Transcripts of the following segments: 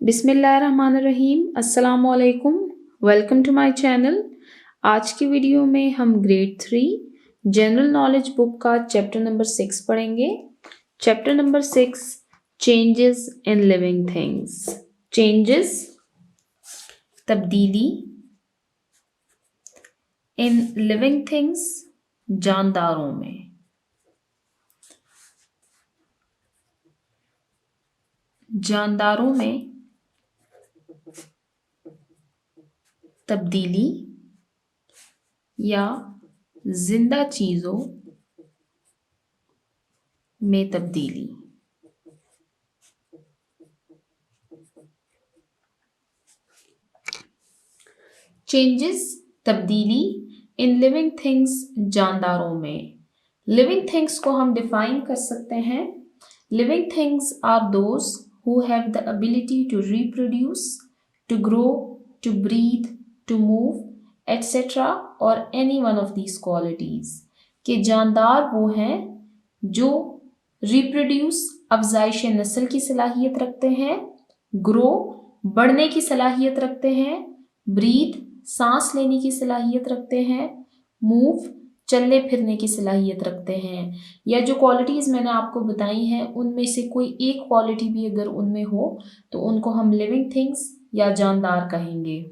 बिस्मिल्लाहिर्रहमानिर्रहीम। अस्सलामुअलैकुम। Welcome to my channel. आज की वीडियो में हम ग्रेड 3 जनरल नॉलेज बुक का चैप्टर नंबर 6 पढ़ेंगे। Chapter number 6 changes in living things. Changes तब्दीली इन लिविंग थिंग्स जानदारों में। जानदारों में तब्दीली या जिंदा चीजों में तब्दीली। चेंजेस तब्दीली इन लिविंग थिंग्स जानदारों में। लिविंग थिंग्स को हम डिफाइन कर सकते हैं। Living things are those who have the ability to reproduce, to grow, to breathe, to move etcetera और any one of these qualities. के जानदार वो हैं जो रिप्रोड्यूस अफजाइश नस्ल की सलाहियत रखते हैं, ग्रो बढ़ने की सलाहियत रखते हैं, ब्रीथ सांस लेने की सलाहियत रखते हैं, मूव चलने फिरने की सलाहियत रखते हैं। या जो क्वालिटीज़ मैंने आपको बताई हैं उनमें से कोई एक क्वालिटी भी अगर उनमें हो तो उनको हम लिविंग थिंग्स या जानदार कहेंगे।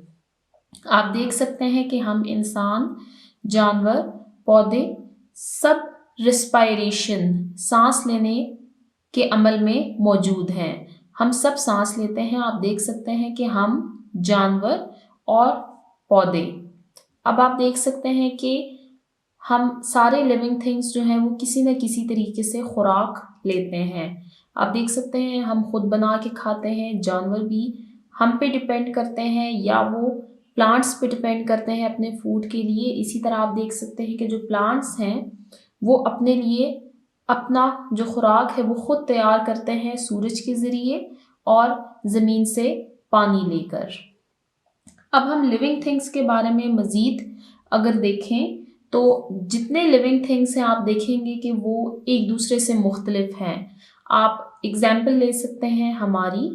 आप देख सकते हैं कि हम इंसान, जानवर, पौधे सब रिस्पायरेशन सांस लेने के अमल में मौजूद हैं। हम सब सांस लेते हैं। आप देख सकते हैं कि हम जानवर और पौधे। अब आप देख सकते हैं कि हम सारे लिविंग थिंग्स जो हैं वो किसी न किसी तरीके से खुराक लेते हैं। आप देख सकते हैं हम खुद बना के खाते हैं, जानवर भी हम पे डिपेंड करते हैं या वो प्लांट्स पे डिपेंड करते हैं अपने फूड के लिए। इसी तरह आप देख सकते हैं कि जो प्लांट्स हैं वो अपने लिए अपना जो खुराक है वो खुद तैयार करते हैं सूरज के ज़रिए और ज़मीन से पानी लेकर। अब हम लिविंग थिंग्स के बारे में मज़ीद अगर देखें तो जितने लिविंग थिंग्स हैं आप देखेंगे कि वो एक दूसरे से मुख्तलिफ हैं। आप एग्जाम्पल ले सकते हैं हमारी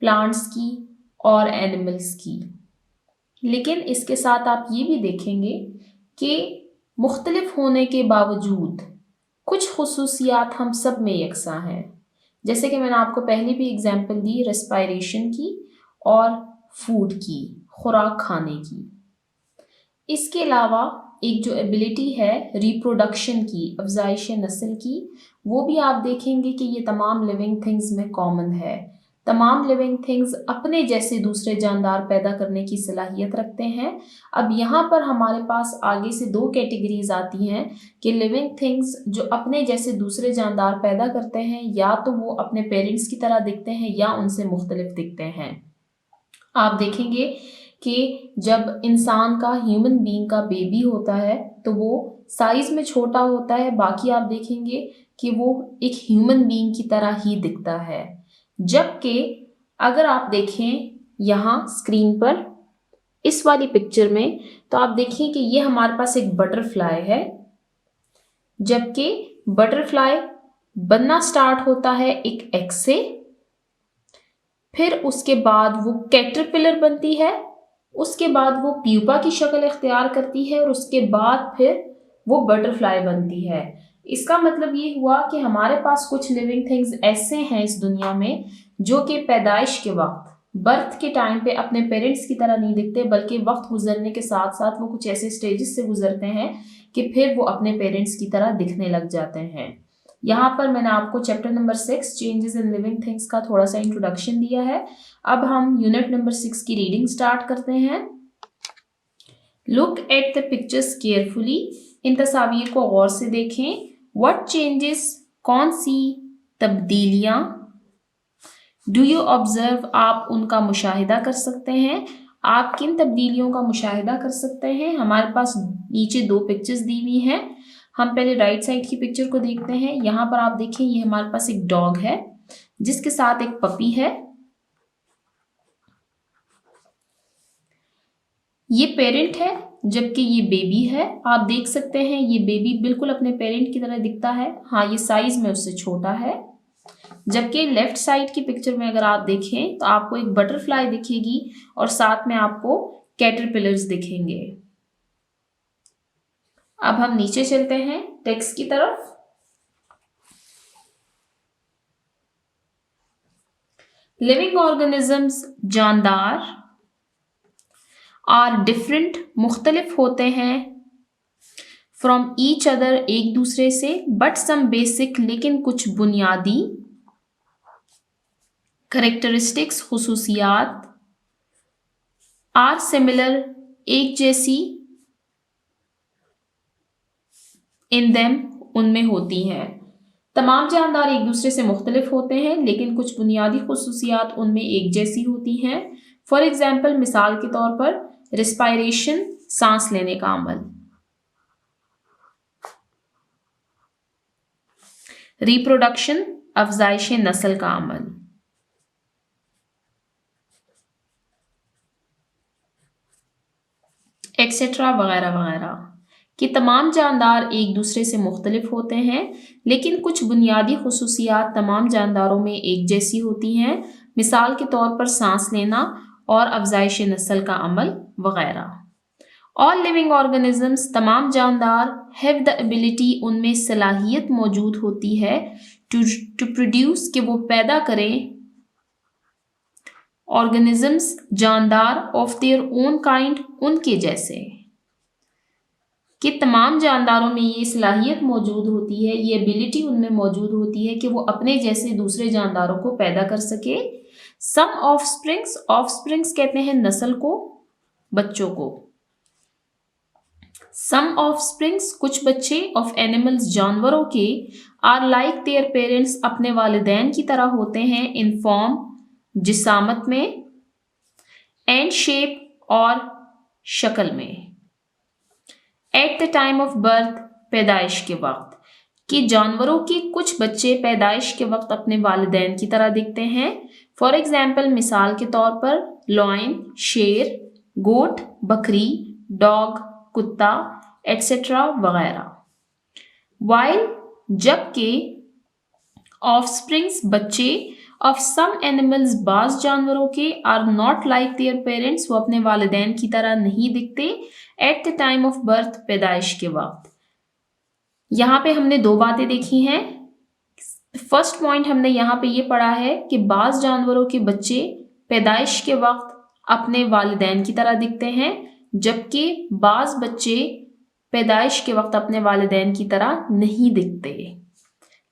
प्लांट्स की और एनिमल्स की। लेकिन इसके साथ आप ये भी देखेंगे कि मुख्तलिफ होने के बावजूद कुछ खुसूसियात हम सब में यकसा हैं। जैसे कि मैंने आपको पहले भी एग्जाम्पल दी रेस्पायरेशन की और फूड की, खुराक खाने की। इसके अलावा एक जो एबिलिटी है रिप्रोडक्शन की, अफजाइश नस्ल की, वो भी आप देखेंगे कि ये तमाम लिविंग थिंग्स में कॉमन है। तमाम लिविंग थिंग्स अपने जैसे दूसरे जानदार पैदा करने की सलाहियत रखते हैं। अब यहाँ पर हमारे पास आगे से दो कैटेगरीज आती हैं कि लिविंग थिंग्स जो अपने जैसे दूसरे जानदार पैदा करते हैं या तो वो अपने पेरेंट्स की तरह दिखते हैं या उनसे मुख्तलिफ दिखते हैं। आप देखेंगे कि जब इंसान का, ह्यूमन बीइंग का बेबी होता है तो वो साइज में छोटा होता है, बाकी आप देखेंगे कि वो एक ह्यूमन बीइंग की तरह ही दिखता है। जबकि अगर आप देखें यहाँ स्क्रीन पर इस वाली पिक्चर में तो आप देखिए कि ये हमारे पास एक बटरफ्लाई है, जबकि बटरफ्लाई बनना स्टार्ट होता है एक एग से, फिर उसके बाद वो कैटरपिलर बनती है, उसके बाद वो प्यूपा की शक्ल इख्तियार करती है और उसके बाद फिर वो बटरफ्लाई बनती है। इसका मतलब ये हुआ कि हमारे पास कुछ लिविंग थिंग्स ऐसे हैं इस दुनिया में जो कि पैदाइश के वक्त, बर्थ के टाइम पे अपने पेरेंट्स की तरह नहीं दिखते, बल्कि वक्त गुजरने के साथ साथ वो कुछ ऐसे स्टेजेस से गुजरते हैं कि फिर वो अपने पेरेंट्स की तरह दिखने लग जाते हैं। यहाँ पर मैंने आपको chapter number 6 changes in living things का थोड़ा सा इंट्रोडक्शन दिया है। अब हम यूनिट नंबर 6 की रीडिंग स्टार्ट करते हैं। Look at the pictures carefully. इन तस्वीर को गौर से देखें। व्हाट चेंजेस, कौन सी तब्दीलियां, डू यू ऑब्जर्व, आप उनका मुशाहिदा कर सकते हैं। आप किन तब्दीलियों का मुशाहिदा कर सकते हैं। हमारे पास नीचे दो पिक्चर्स दी हुई हैं। हम पहले राइट साइड की पिक्चर को देखते हैं। यहाँ पर आप देखें ये हमारे पास एक डॉग है जिसके साथ एक पपी है। ये पेरेंट है जबकि ये बेबी है। आप देख सकते हैं ये बेबी बिल्कुल अपने पेरेंट की तरह दिखता है। हाँ, ये साइज में उससे छोटा है। जबकि लेफ्ट साइड की पिक्चर में अगर आप देखें तो आपको एक बटरफ्लाई दिखेगी और साथ में आपको कैटरपिलर्स दिखेंगे। अब हम नीचे चलते हैं टेक्स्ट की तरफ। लिविंग ऑर्गेनिजम्स जानदार आर डिफरेंट मुख्तलिफ होते हैं फ्रॉम ईच अदर एक दूसरे से, बट सम बेसिक लेकिन कुछ बुनियादी करेक्टरिस्टिक्स खुसूसियात आर सिमिलर एक जैसी इन देम उनमें होती हैं। तमाम जानदार एक दूसरे से मुख्तलिफ होते हैं लेकिन कुछ बुनियादी खुसूसियात उनमें एक जैसी होती हैं। फॉर एग्जाम्पल, मिसाल के तौर पर रिस्पायरेशन सांस लेने का अमल, रिप्रोडक्शन अफजाइश नस्ल का अमल, एक्सेट्रा वगैरह वगैरह कि तमाम जानदार एक दूसरे से मुख्तलिफ होते हैं लेकिन कुछ बुनियादी खुसूसियात तमाम जानदारों में एक जैसी होती हैं। मिसाल के तौर पर सांस लेना और अफजाइश नस्ल का अमल वगैरह। ऑल लिविंग ऑर्गेनिजम्स तमाम जानदार हैव द एबिलिटी उनमें सलाहियत मौजूद होती है टू प्रोड्यूस कि वो पैदा करें ऑर्गेनिजम्स जानदार ऑफ देयर ओन काइंड उनके जैसे, कि तमाम जानदारों में ये सलाहियत मौजूद होती है, ये एबिलिटी उनमें मौजूद होती है कि वो अपने जैसे दूसरे जानदारों को पैदा कर सके। सम ऑफस्प्रिंग्स कहते हैं नस्ल को, बच्चों को। सम ऑफस्प्रिंग्स कुछ बच्चे ऑफ एनिमल्स जानवरों के आर लाइक देयर पेरेंट्स अपने वालिदैन की तरह होते हैं इन फॉर्म जिसामत में, एंड शेप और शक्ल में। Eight the time of birth पैदाइश के वक्त, कि जानवरों के कुछ बच्चे पैदाइश के वक्त अपने वालिदैन की तरह दिखते हैं। फॉर एग्जाम्पल, मिसाल के तौर पर लॉयन शेर, गोट बकरी, डॉग कुत्ता एटसेट्रा वगैरह। वाइल जबकि ऑफस्प्रिंग्स बच्चे ऑफ सम एनिमल्स बाज जानवरों के are not like their parents वो अपने वालिदैन की तरह नहीं दिखते at the time of birth पैदाइश के वक्त। यहाँ पे हमने दो बातें देखी हैं। फर्स्ट पॉइंट हमने यहाँ पे ये पढ़ा है कि बाज जानवरों के बच्चे पैदाइश के वक्त अपने वालिदैन की तरह दिखते हैं, जबकि बाज बच्चे पैदाइश के वक्त अपने वालिदैन की तरह नहीं दिखते।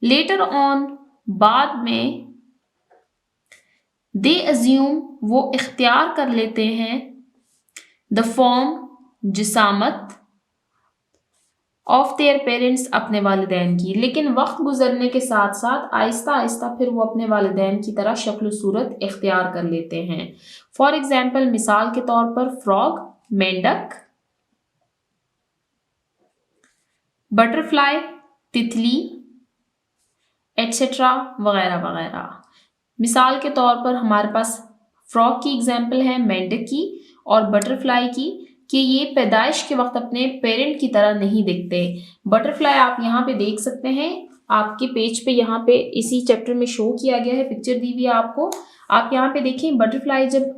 लेटर ऑन बाद में दे अज्यूम वो इख्तियार कर लेते हैं द फॉर्म जिसामत ऑफ देयर पेरेंट्स अपने वालिदैन की, लेकिन वक्त गुजरने के साथ साथ आहिस्ता आहिस्ता फिर वो अपने वालिदैन की तरह शक्ल सूरत इख्तियार कर लेते हैं। फॉर एग्जाम्पल, मिसाल के तौर पर फ्रॉग मेंढक, बटरफ्लाई तितली एटसेट्रा वगैरह वगैरह। मिसाल के तौर पर हमारे पास फ्रॉग की एग्जाम्पल है मेंढक की और बटरफ्लाई की, कि ये पैदाइश के वक्त अपने पेरेंट की तरह नहीं दिखते। बटरफ्लाई आप यहाँ पे देख सकते हैं, आपके पेज पे यहाँ पे इसी चैप्टर में शो किया गया है, पिक्चर दी हुई है आपको। आप यहाँ पे देखें, बटरफ्लाई जब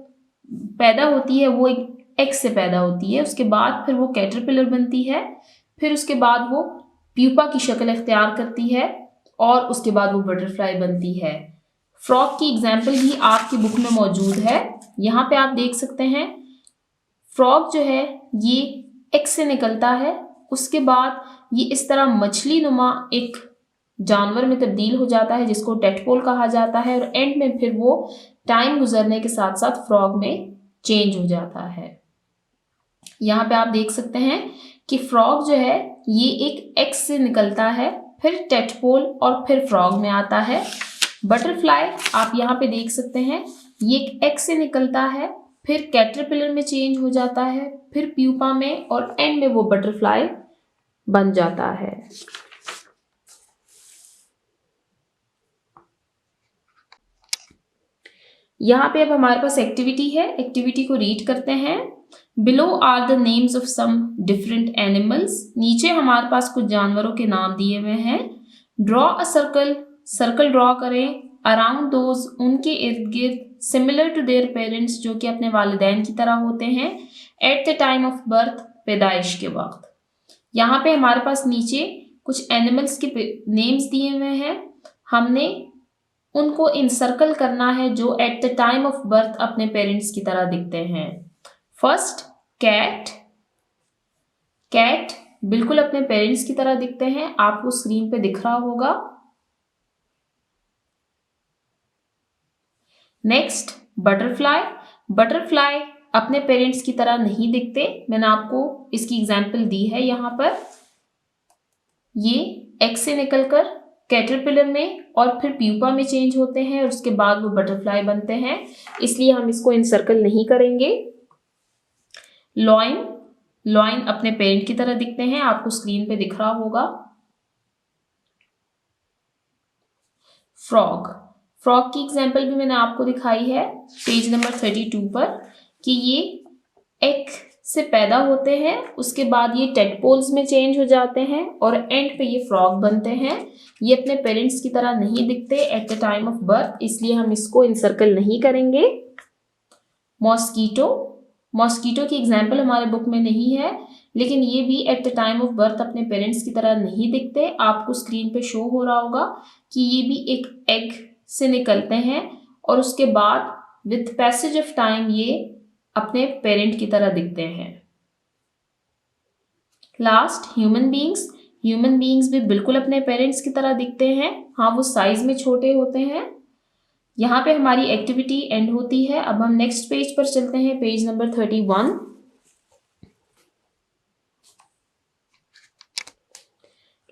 पैदा होती है वो एक एग से पैदा होती है, उसके बाद फिर वो कैटरपिलर बनती है, फिर उसके बाद वो प्यूपा की शक्ल इख्तियार करती है और उसके बाद वो बटरफ्लाई बनती है। फ्रॉग की एग्जाम्पल भी आपकी बुक में मौजूद है, यहाँ पे आप देख सकते हैं। फ्रॉग जो है ये एग से निकलता है, उसके बाद ये इस तरह मछली नुमा एक जानवर में तब्दील हो जाता है जिसको टेडपोल कहा जाता है, और एंड में फिर वो टाइम गुजरने के साथ साथ फ्रॉग में चेंज हो जाता है। यहाँ पे आप देख सकते हैं कि फ्रॉग जो है ये एक एग से निकलता है, फिर टेडपोल और फिर फ्रॉग में आता है। बटरफ्लाई आप यहाँ पे देख सकते हैं, ये एक एग से निकलता है, फिर कैटरपिलर में चेंज हो जाता है, फिर प्यूपा में, और एंड में वो बटरफ्लाई बन जाता है। यहाँ पे अब हमारे पास एक्टिविटी है, एक्टिविटी को रीड करते हैं। Below are the names of some different animals, नीचे हमारे पास कुछ जानवरों के नाम दिए हुए हैं। Draw a circle, circle draw करें अराउंड दोज, उनके इर्द गिर्द, सिमिलर टू देयर पेरेंट्स, जो कि अपने वालिदैन की तरह होते हैं, eight the time of birth, पैदाइश के वक्त। यहाँ पे हमारे पास नीचे कुछ एनिमल्स के नेम्स दिए हुए हैं, हमने उनको इंसर्कल करना है जो eight the time of birth अपने पेरेंट्स की तरह दिखते हैं। फर्स्ट कैट, कैट बिल्कुल अपने पेरेंट्स की तरह दिखते हैं, आपको स्क्रीन पे दिख रहा होगा। नेक्स्ट बटरफ्लाई, बटरफ्लाई अपने पेरेंट्स की तरह नहीं दिखते, मैंने आपको इसकी एग्जाम्पल दी है यहाँ पर। ये एग से निकलकर कैटरपिलर में और फिर प्यूपा में चेंज होते हैं और उसके बाद वो बटरफ्लाई बनते हैं, इसलिए हम इसको इनसर्कल नहीं करेंगे। लॉइन, लॉइन अपने पेरेंट की तरह दिखते हैं, आपको स्क्रीन पे दिख रहा होगा। फ्रॉग, फ्रॉग की एग्जाम्पल भी मैंने आपको दिखाई है पेज नंबर 32 पर, कि ये एग से पैदा होते हैं, उसके बाद ये टेडपोल्स में चेंज हो जाते हैं और एंड पे ये फ्रॉग बनते हैं। ये अपने पेरेंट्स की तरह नहीं दिखते at the time of birth, इसलिए हम इसको इनसर्कल नहीं करेंगे। मॉस्कीटो, मॉस्कीटो की एग्जाम्पल हमारे बुक में नहीं है, लेकिन ये भी eight the time of birth अपने पेरेंट्स की तरह नहीं दिखते, आपको स्क्रीन पे शो हो रहा होगा कि ये भी एक एग से निकलते हैं और उसके बाद विथ पैसेज ऑफ टाइम ये अपने पेरेंट की तरह दिखते हैं। Last human beings, human beings भी बिल्कुल अपने पेरेंट्स की तरह दिखते हैं, हाँ वो साइज में छोटे होते हैं। यहाँ पे हमारी एक्टिविटी एंड होती है। अब हम नेक्स्ट पेज पर चलते हैं, पेज नंबर 31।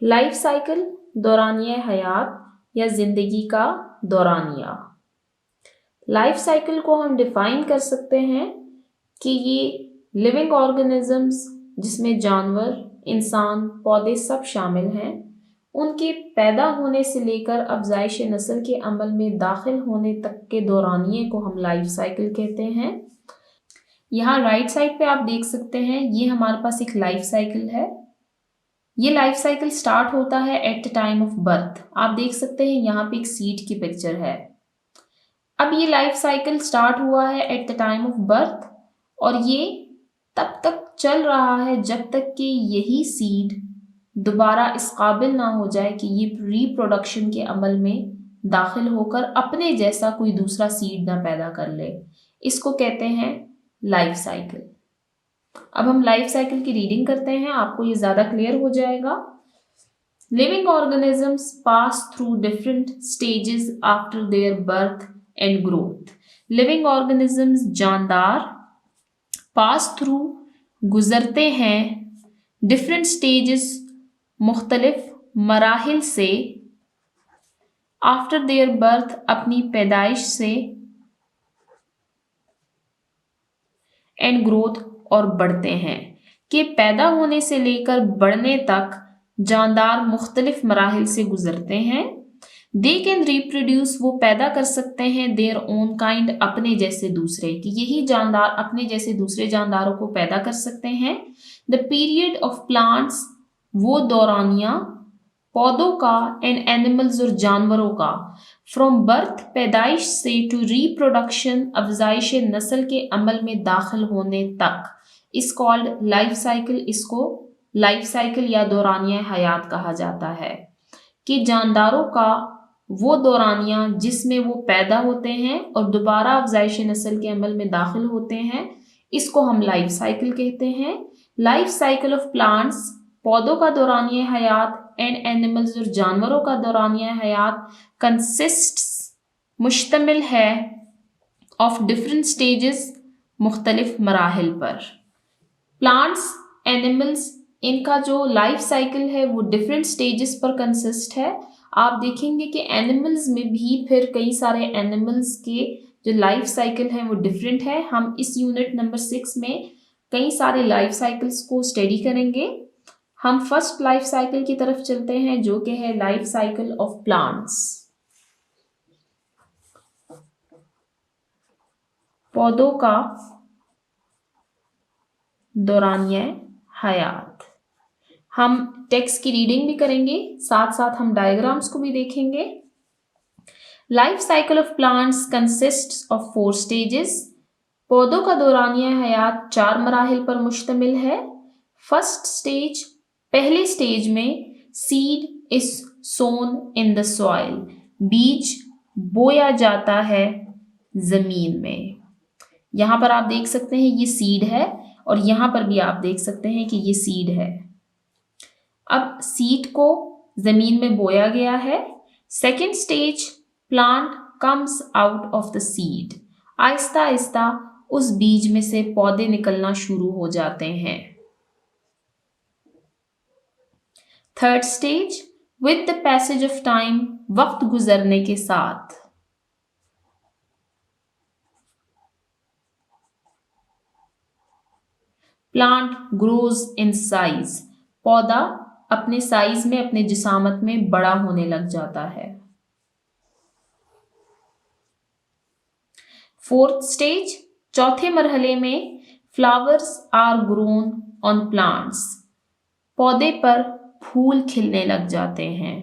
लाइफ साइकिल, दौरानिया हयात या जिंदगी का दौरानिया। लाइफ साइकिल को हम डिफाइन कर सकते हैं कि ये लिविंग ऑर्गेनिजम्स, जिसमें जानवर, इंसान, पौधे सब शामिल हैं, उनके पैदा होने से लेकर अफजाइश नस्ल के अमल में दाखिल होने तक के दौरानिए को हम लाइफ साइकिल कहते हैं। यहाँ राइट साइड पे आप देख सकते हैं, ये हमारे पास एक लाइफ साइकिल है। ये लाइफ साइकिल स्टार्ट होता है eight the time of birth, आप देख सकते हैं यहाँ पे एक सीड की पिक्चर है। अब ये लाइफ साइकिल स्टार्ट हुआ है eight the time of birth और ये तब तक चल रहा है जब तक कि यही सीड दोबारा इस काबिल ना हो जाए कि ये रिप्रोडक्शन के अमल में दाखिल होकर अपने जैसा कोई दूसरा सीड ना पैदा कर ले। इसको कहते हैं लाइफ साइकिल। अब हम लाइफ साइकिल की रीडिंग करते हैं, आपको ये ज़्यादा क्लियर हो जाएगा। Living organisms pass through different stages after their birth and growth. Living organisms, जानदार, पास थ्रू, गुजरते हैं, डिफरेंट स्टेजेस, मुख्तलिफ मराहिल से, आफ्टर देयर बर्थ, अपनी पैदाइश से, एंड ग्रोथ, और बढ़ते हैं, कि पैदा होने से लेकर बढ़ने तक जानदार मुख्तलिफ मराहिल से गुजरते हैं। दे कैन रिप्रोड्यूस, वो पैदा कर सकते हैं, देयर ओन काइंड, अपने जैसे दूसरे, कि यही जानदार अपने जैसे दूसरे जानदारों को पैदा कर सकते हैं। द पीरियड ऑफ प्लांट्स, वो दौरानिया पौधों का, एंड एनिमल्स, और जानवरों का, फ्रॉम बर्थ, पैदाइश से, टू रिप्रोडक्शन, अफजाइश नस्ल के अमल में दाखिल होने तक, इस कॉल्ड लाइफ साइकिल। इसको लाइफ साइकिल या दौरानिया हयात कहा जाता है, कि जानदारों का वो दौरानिया जिसमें वो पैदा होते हैं और दोबारा अफजाइश नस्ल के अमल में दाखिल होते हैं, इसको हम लाइफ साइकिल कहते हैं। लाइफ साइकिल ऑफ प्लांट्स, पौधों का दौरानिया हयात, एंड एनिमल्स, और जानवरों का दौरानिया हयात, कंसिस्ट्स, मुश्तमिल है, ऑफ डिफरेंट स्टेजेस, मुख्तलिफ मराहिल पर। प्लांट्स, एनिमल्स, इनका जो लाइफ साइकिल है वो डिफरेंट स्टेजेस पर कंसिस्ट है। आप देखेंगे कि एनिमल्स में भी फिर कई सारे एनिमल्स के जो लाइफ साइकिल है वो डिफरेंट है। हम इस यूनिट नंबर 6 में कई सारे लाइफ साइकिल्स को स्टडी करेंगे। हम फर्स्ट लाइफ साइकिल की तरफ चलते हैं, जो कि है लाइफ साइकिल ऑफ प्लांट्स, पौधों का दौरानिया हयात। हम टेक्स्ट की रीडिंग भी करेंगे, साथ साथ हम डायग्राम्स को भी देखेंगे। Life cycle of plants consists of 4 stages. पौधों का दौरानिया हयात 4 मराहिल पर मुश्तमिल है। फर्स्ट स्टेज, पहले स्टेज में seed is sown in the soil, बीज बोया जाता है जमीन में। यहाँ पर आप देख सकते हैं ये सीड है और यहाँ पर भी आप देख सकते हैं कि ये सीड है। अब सीड को जमीन में बोया गया है। Second stage, plant comes out of the seed, Aahista Aahista उस बीज में से पौधे निकलना शुरू हो जाते हैं। Third stage, with the passage of time, वक्त गुजरने के साथ प्लांट ग्रोज इन साइज, पौधा अपने साइज में, अपने जिसामत में बड़ा होने लग जाता है। फोर्थ स्टेज, चौथे मरहले में flowers are grown on plants, पौधे पर फूल खिलने लग जाते हैं।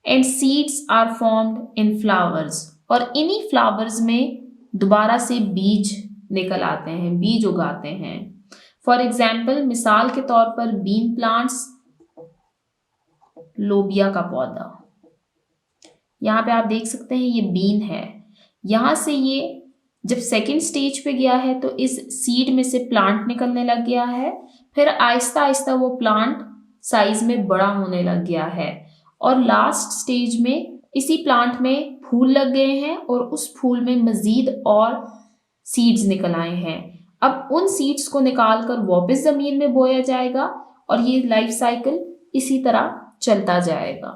And seeds are formed in flowers, और इन्हीं फ्लावर्स में दोबारा से बीज निकल आते हैं, बीज उगाते हैं। फॉर एग्जाम्पल, मिसाल के तौर पर बीन प्लांट्स, लोबिया का पौधा, यहाँ पे आप देख सकते हैं ये बीन है। यहाँ से ये जब सेकेंड स्टेज पे गया है तो इस सीड में से प्लांट निकलने लग गया है, फिर आहिस्ता आहिस्ता वो प्लांट साइज में बड़ा होने लग गया है, और लास्ट स्टेज में इसी प्लांट में फूल लग गए हैं और उस फूल में मजीद और सीड्स निकल आए हैं। अब उन सीड्स को निकाल कर वापस जमीन में बोया जाएगा और ये लाइफ साइकिल इसी तरह चलता जाएगा।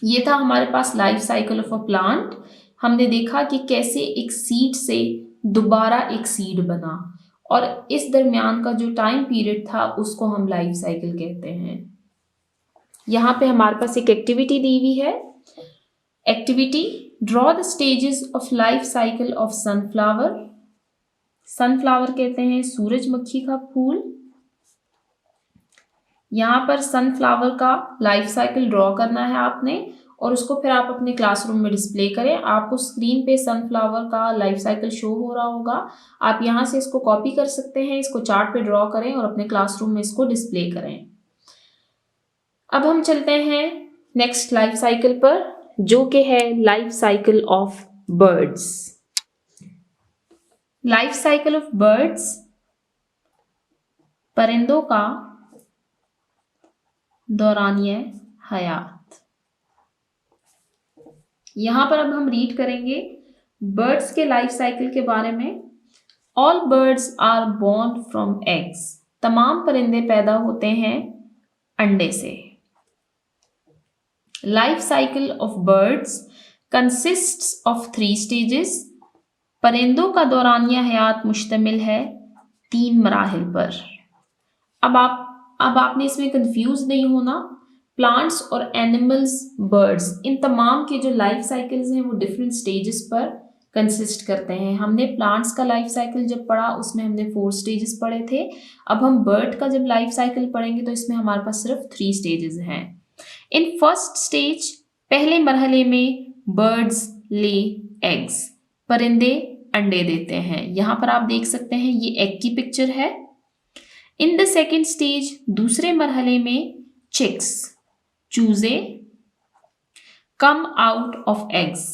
ये था हमारे पास life cycle of a plant. हमने देखा कि कैसे एक सीड से दोबारा एक सीड बना, और इस दरमियान का जो टाइम पीरियड था उसको हम लाइफ साइकिल कहते हैं। यहाँ पे हमारे पास एक एक्टिविटी दी हुई है। Activity, draw the stages of life cycle of sunflower. Sunflower कहते हैं सूरजमुखी का फूल। यहाँ पर सनफ्लावर का लाइफ साइकिल ड्रॉ करना है आपने, और उसको फिर आप अपने क्लासरूम में डिस्प्ले करें। आपको स्क्रीन पे सनफ्लावर का लाइफ साइकिल शो हो रहा होगा, आप यहाँ से इसको कॉपी कर सकते हैं, इसको चार्ट पे ड्रॉ करें और अपने क्लासरूम में इसको डिस्प्ले करें। अब हम चलते हैं नेक्स्ट लाइफ साइकिल पर, जो कि है life cycle of birds. Life cycle of birds, परिंदों का दौरानिया हयात। यहां पर अब हम रीड करेंगे बर्ड्स के लाइफ साइकिल के बारे में। All birds are born from eggs, तमाम परिंदे पैदा होते हैं अंडे से। Life cycle of birds consists of 3 stages, परिंदों का दौरानिया हयात मुश्तमिल है 3 मराहिल पर। अब आपने इसमें कंफ्यूज नहीं होना। प्लांट्स और एनिमल्स, बर्ड्स, इन तमाम के जो लाइफ साइकिल्स हैं वो डिफरेंट स्टेजेस पर कंसिस्ट करते हैं। हमने प्लांट्स का लाइफ साइकिल जब पढ़ा उसमें हमने 4 स्टेजेस पढ़े थे। अब हम बर्ड का जब लाइफ साइकिल पढ़ेंगे तो इसमें हमारे पास सिर्फ 3 स्टेजेस हैं। इन फर्स्ट स्टेज, पहले मरहले में बर्ड्स ले एग्स, परिंदे अंडे देते हैं। यहाँ पर आप देख सकते हैं ये एग की पिक्चर है। इन द सेकेंड स्टेज, दूसरे मरहले में चिक्स, चूजे, कम आउट ऑफ एग्स,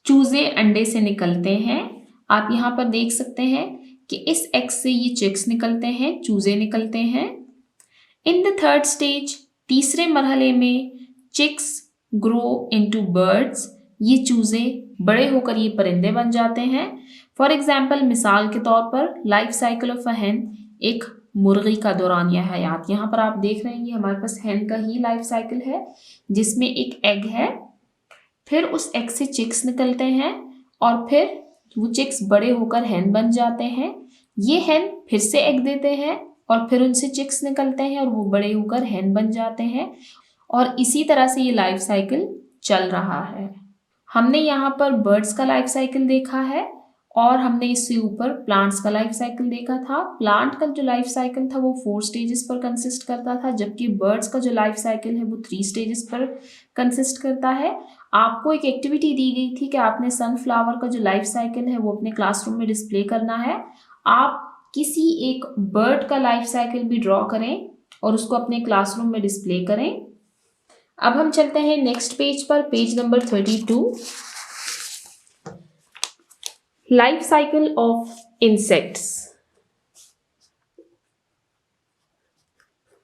चूजे अंडे से निकलते हैं। आप यहाँ पर देख सकते हैं कि इस एग से ये चिक्स निकलते हैं, चूजे निकलते हैं। इन द थर्ड स्टेज, तीसरे मरहले में चिक्स ग्रो इनटू बर्ड्स, ये चूजे बड़े होकर ये परिंदे बन जाते हैं। फॉर एग्जाम्पल, मिसाल के तौर पर लाइफ साइकिल ऑफ अ हैन, एक मुर्गी का दौरानिया हयात। यहाँ पर आप देख रहे हैं ये हमारे पास हैन का ही लाइफ साइकिल है, जिसमें एक एग है, फिर उस एग से चिक्स निकलते हैं और फिर वो चिक्स बड़े होकर हैन बन जाते हैं। ये हैन फिर से एग देते हैं और फिर उनसे चिक्स निकलते हैं और वो बड़े होकर हैन बन जाते हैं, और इसी तरह से ये लाइफ साइकिल चल रहा है। हमने यहाँ पर बर्ड्स का लाइफ साइकिल देखा है और हमने इससे ऊपर प्लांट्स का लाइफ साइकिल देखा था। प्लांट का जो लाइफ साइकिल था वो 4 स्टेजेस पर कंसिस्ट करता था, जबकि बर्ड्स का जो लाइफ साइकिल है वो 3 स्टेजेस पर कंसिस्ट करता है। आपको एक एक्टिविटी दी गई थी कि आपने सनफ्लावर का जो लाइफ साइकिल है वो अपने क्लासरूम में डिस्प्ले करना है। आप किसी एक बर्ड का लाइफ साइकिल भी ड्रॉ करें और उसको अपने क्लासरूम में डिस्प्ले करें। अब हम चलते हैं नेक्स्ट पेज पर, page number 32। Life cycle of insects.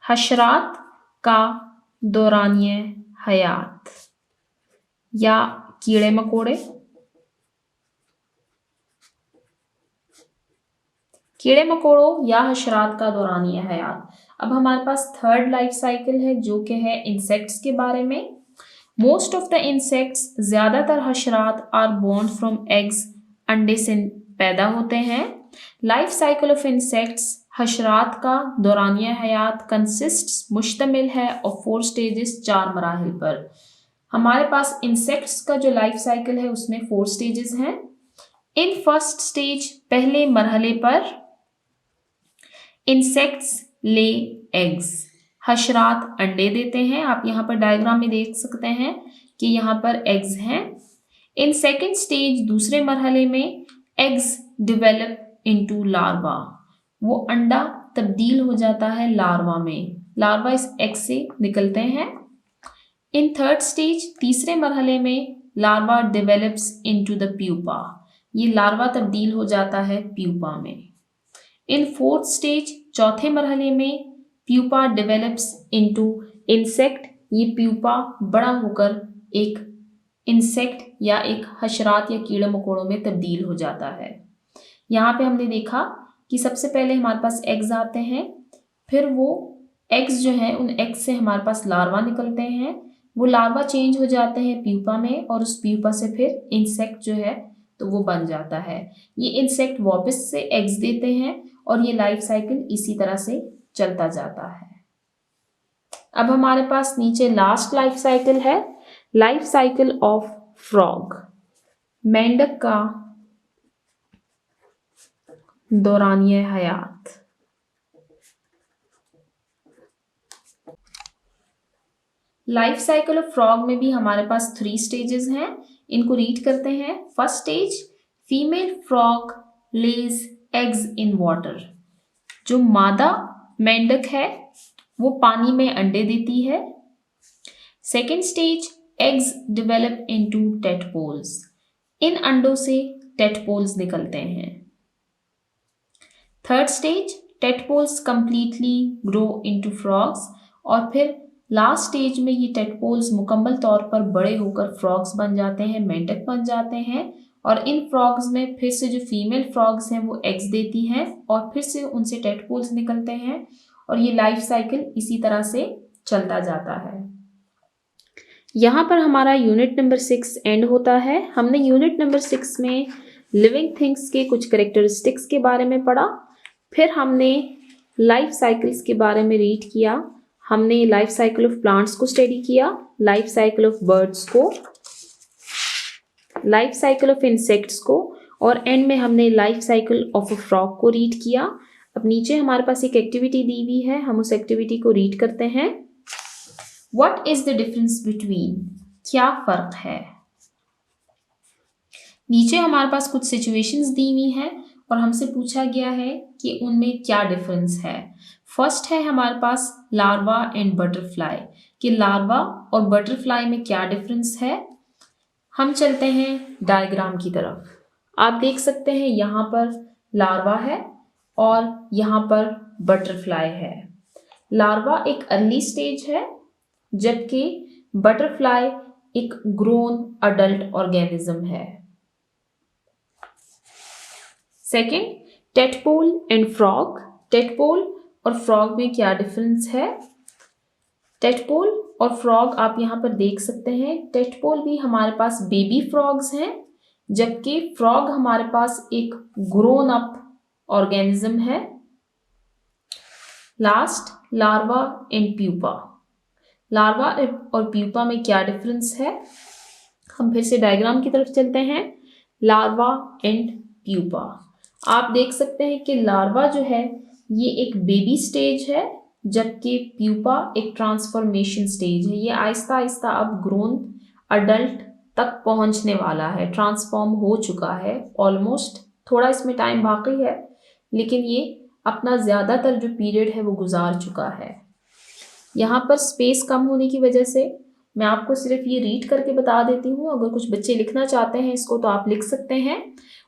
हशरात का दौरानिये हयात या कीड़े मकोड़े। कीड़े मकोड़ों या हशरात का दौरानिया हयात। अब हमारे पास थर्ड लाइफ साइकिल है जो कि है इंसेक्ट्स के बारे में। मोस्ट ऑफ द इंसेक्ट्स, ज़्यादातर हशरात आर बोर्न फ्रॉम एग्स, अंडे से पैदा होते हैं। लाइफ साइकिल ऑफ इंसेक्ट्स, हशरात का दौरानिया हयात कंसिस्ट्स, मुश्तमिल है ऑफ 4 स्टेजेस, 4 मराहिल पर। हमारे पास इंसेक्ट्स का जो लाइफ साइकिल है उसमें 4 स्टेजेस हैं। इन फर्स्ट स्टेज, पहले मरहले पर, इंसेक्ट्स ले एग्स, हशरात अंडे देते हैं। आप यहाँ पर डायग्राम में देख सकते हैं कि यहाँ पर एग्स हैं। इन सेकेंड स्टेज, दूसरे मरहले में, एग्स डिवेलप इनटू लार्वा, वो अंडा तब्दील हो जाता है लार्वा में, लार्वा इस एग से निकलते हैं। इन थर्ड स्टेज, तीसरे मरहले में, larva develops into the pupa, ये लार्वा तब्दील हो जाता है प्यूपा में। इन फोर्थ स्टेज, चौथे मरहले में, प्यूपा डेवलप्स इनटू इंसेक्ट, ये प्यूपा बड़ा होकर एक इंसेक्ट या एक हशरात या कीड़े मकोड़ों में तब्दील हो जाता है। यहाँ पे हमने देखा कि सबसे पहले हमारे पास एग्स आते हैं, फिर वो एग्स जो हैं उन एग्स से हमारे पास लार्वा निकलते हैं, वो लार्वा चेंज हो जाते हैं प्यूपा में और उस प्यूपा से फिर इंसेक्ट जो है तो वो बन जाता है। ये इंसेक्ट वापस से एग्स देते हैं और ये लाइफ साइकिल इसी तरह से चलता जाता है। अब हमारे पास नीचे लास्ट लाइफ साइकिल है, लाइफ साइकिल ऑफ फ्रॉग, मेंढक का दौरानिये हयात। लाइफ साइकिल ऑफ फ्रॉग में भी हमारे पास 3 स्टेजेस हैं, इनको रीड करते हैं। First stage, female frog Lay's eggs in water, जो मादा मेंढक है वो पानी में अंडे देती है। Second stage, eggs develop into tadpoles, इन अंडों से टेडपोल्स निकलते हैं। Third stage, tadpoles completely grow into frogs, और फिर लास्ट स्टेज में ये टेडपोल्स मुकम्मल तौर पर बड़े होकर फ्रॉग्स बन जाते हैं, मेंढक बन जाते हैं। और इन फ्रॉग्स में फिर से जो फीमेल फ्रॉग्स हैं वो एग्स देती हैं और फिर से उनसे टेडपोल्स निकलते हैं और ये लाइफ साइकिल इसी तरह से चलता जाता है। यहाँ पर हमारा यूनिट नंबर 6 एंड होता है। हमने यूनिट नंबर 6 में लिविंग थिंग्स के कुछ करेक्टरिस्टिक्स के बारे में पढ़ा, फिर हमने लाइफ साइकिल्स के बारे में रीड किया, हमने लाइफ साइकिल ऑफ प्लांट्स को स्टडी किया, लाइफ साइकिल ऑफ बर्ड्स को, लाइफ साइकिल ऑफ इंसेक्ट्स को, और एंड में हमने life cycle of a frog को रीड किया। अब नीचे हमारे पास एक एक्टिविटी दी हुई है, हम उस एक्टिविटी को रीड करते हैं। What is the difference between, क्या फर्क है। नीचे हमारे पास कुछ सिचुएशंस दी हुई हैं और हमसे पूछा गया है कि उनमें क्या डिफरेंस है। फर्स्ट है हमारे पास लार्वा एंड बटरफ्लाई, कि लार्वा और बटरफ्लाई में क्या डिफरेंस है। हम चलते हैं डायग्राम की तरफ। आप देख सकते हैं यहाँ पर लार्वा है और यहाँ पर बटरफ्लाई है। लार्वा एक अर्ली स्टेज है जबकि बटरफ्लाई एक ग्रोन अडल्ट ऑर्गेनिज्म है। Second, tadpole and frog, tadpole और फ्रॉग में क्या डिफरेंस है। टेडपोल और फ्रॉग आप यहाँ पर देख सकते हैं, टेडपोल भी हमारे पास बेबी फ्रॉग्स हैं जबकि फ्रॉग हमारे पास एक ग्रोन अप ऑर्गेनिज्म है। Last, larva and pupa, larva और प्यूपा में क्या डिफरेंस है। हम फिर से डायग्राम की तरफ चलते हैं। लार्वा एंड प्यूपा, आप देख सकते हैं कि लार्वा जो है ये एक बेबी स्टेज है जबकि प्यूपा एक ट्रांसफॉर्मेशन स्टेज है, ये आहिस्ता आहिस्ता अब ग्रोन अडल्ट तक पहुंचने वाला है, ट्रांसफॉर्म हो चुका है ऑलमोस्ट। थोड़ा इसमें टाइम बाकी है, लेकिन ये अपना ज़्यादातर जो पीरियड है वो गुजार चुका है। यहाँ पर स्पेस कम होने की वजह से मैं आपको सिर्फ ये रीड करके बता देती हूँ। अगर कुछ बच्चे लिखना चाहते हैं इसको तो आप लिख सकते हैं।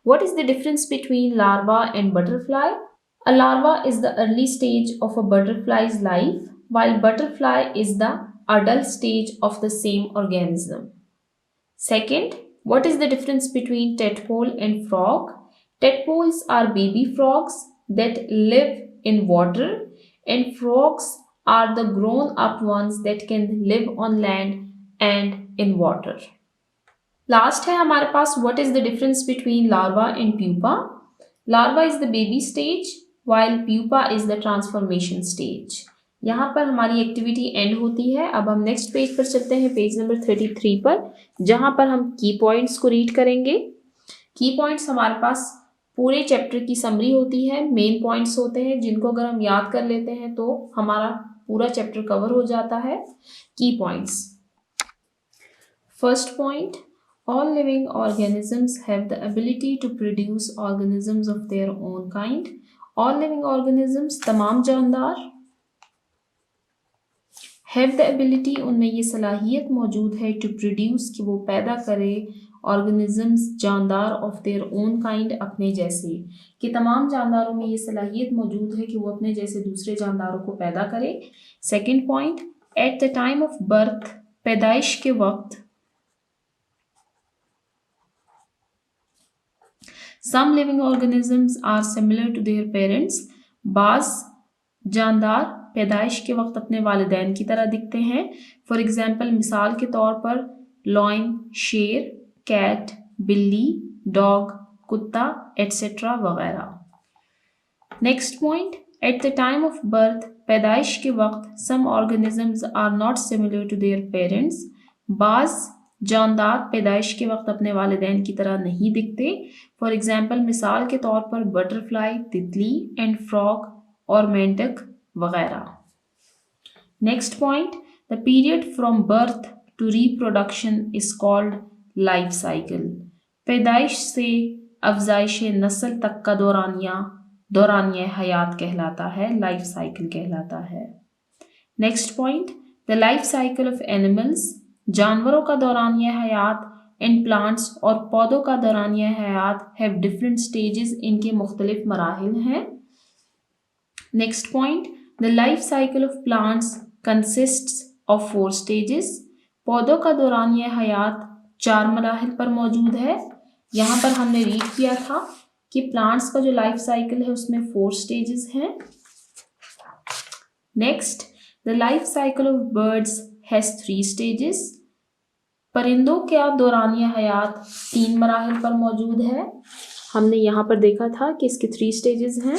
What is the difference between larva and butterfly? A larva is the early stage of a butterfly's life, while butterfly is the adult stage of the same organism. Second, what is the difference between tadpole and frog? Tadpoles are baby frogs that live in water, and frogs are the grown-up ones that can live on land and in water. Last है हमारे पास what is the difference between larva and pupa? Larva is the baby stage while pupa is the transformation stage. यहाँ पर हमारी activity and होती है। अब हम next page पर चलते हैं, पेज नंबर 33 पर, जहाँ पर हम की पॉइंट्स को रीड करेंगे। की पॉइंट्स हमारे पास पूरे चैप्टर की समरी होती है, मेन पॉइंट्स होते हैं जिनको अगर हम याद कर लेते हैं तो हमारा पूरा चैप्टर कवर हो जाता है। की points, first point, all living organisms have the ability to produce organisms of their own kind. All living organisms, तमाम जानदार, have the ability, उनमें ये सलाहियत मौजूद है, to produce, कि वो पैदा करे, organisms, जानदार, of their own kind, अपने जैसे, कि तमाम जानदारों में ये सलाहियत मौजूद है कि वो अपने जैसे दूसरे जानदारों को पैदा करे। Second point, at the time of birth, पैदाइश के वक्त, some living organisms are similar to their parents. बाज़ जानदार पैदाइश के वक्त अपने वालिदैन की तरह दिखते हैं। फॉर एग्जाम्पल, मिसाल के तौर पर लॉयन शेर, कैट बिल्ली, डॉग कुत्ता, एट्सेट्रा वगैरह। Next point, at the time of birth, पैदाइश के वक्त, some organisms are not similar to their parents. बाज़ जानदार पैदाइश के वक्त अपने वालिदैन की तरह नहीं दिखते। फॉर एग्जाम्पल, मिसाल के तौर पर बटरफ्लाई, तितली, एंड फ्रॉग और मेंढक वगैरह। Next point, the period from birth to reproduction is called life cycle. पैदाइश से अफजाइश नस्ल तक का दौरानिया हयात कहलाता है, लाइफ साइकिल कहलाता है। Next point, the life cycle of animals, जानवरों का दौरानिया हयात, एंड प्लांट्स और पौधों का दौरानिया हयात हैव डिफरेंट स्टेजेस, इनके मुख्तलिफ मराहिल हैं। Next point, the life cycle of plants consists of 4 stages. पौधों का दौरानिया हयात 4 मराहिल पर मौजूद है। यहाँ पर हमने रीड किया था कि प्लांट्स का जो लाइफ साइकिल है उसमें 4 स्टेजेस हैं। Next, the life cycle of birds has 3 stages. परिंदों का दौरानिया हयात 3 मराहिल पर मौजूद है। हमने यहाँ पर देखा था कि इसके 3 स्टेजेस हैं।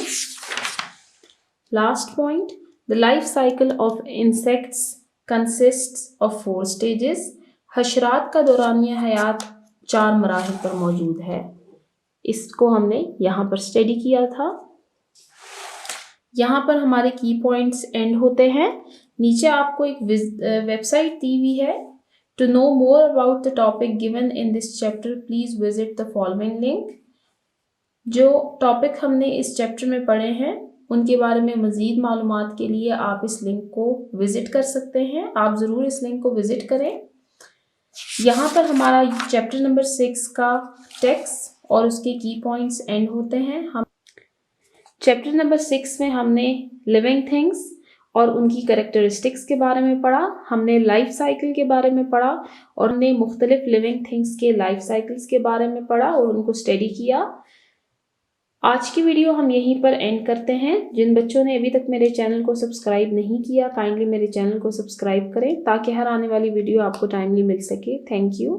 Last point, the life cycle of insects consists of 4 stages. हशरात का दौरानिया हयात 4 मराहिल पर मौजूद है। इसको हमने यहाँ पर स्टडी किया था। यहाँ पर हमारे की पॉइंट्स एंड होते हैं। नीचे आपको एक वेबसाइट दी हुई है। To know more about the topic given in this chapter, please visit the following link. जो टॉपिक हमने इस चैप्टर में पढ़े हैं उनके बारे में मज़ीद मालूमात के लिए आप इस लिंक को विज़िट कर सकते हैं। आप ज़रूर इस लिंक को विज़िट करें। यहाँ पर हमारा चैप्टर नंबर 6 का टेक्स्ट और उसके की पॉइंट्स एंड होते हैं। हम चैप्टर नंबर 6 में हमने लिविंग थिंग्स और उनकी कैरेक्टरिस्टिक्स के बारे में पढ़ा, हमने लाइफ साइकिल के बारे में पढ़ा और हमने मुख्तलिफ लिविंग थिंग्स के लाइफ साइकिल्स के बारे में पढ़ा और उनको स्टडी किया। आज की वीडियो हम यहीं पर एंड करते हैं। जिन बच्चों ने अभी तक मेरे चैनल को सब्सक्राइब नहीं किया, काइंडली मेरे चैनल को सब्सक्राइब करें ताकि हर आने वाली वीडियो आपको टाइमली मिल सके। Thank you.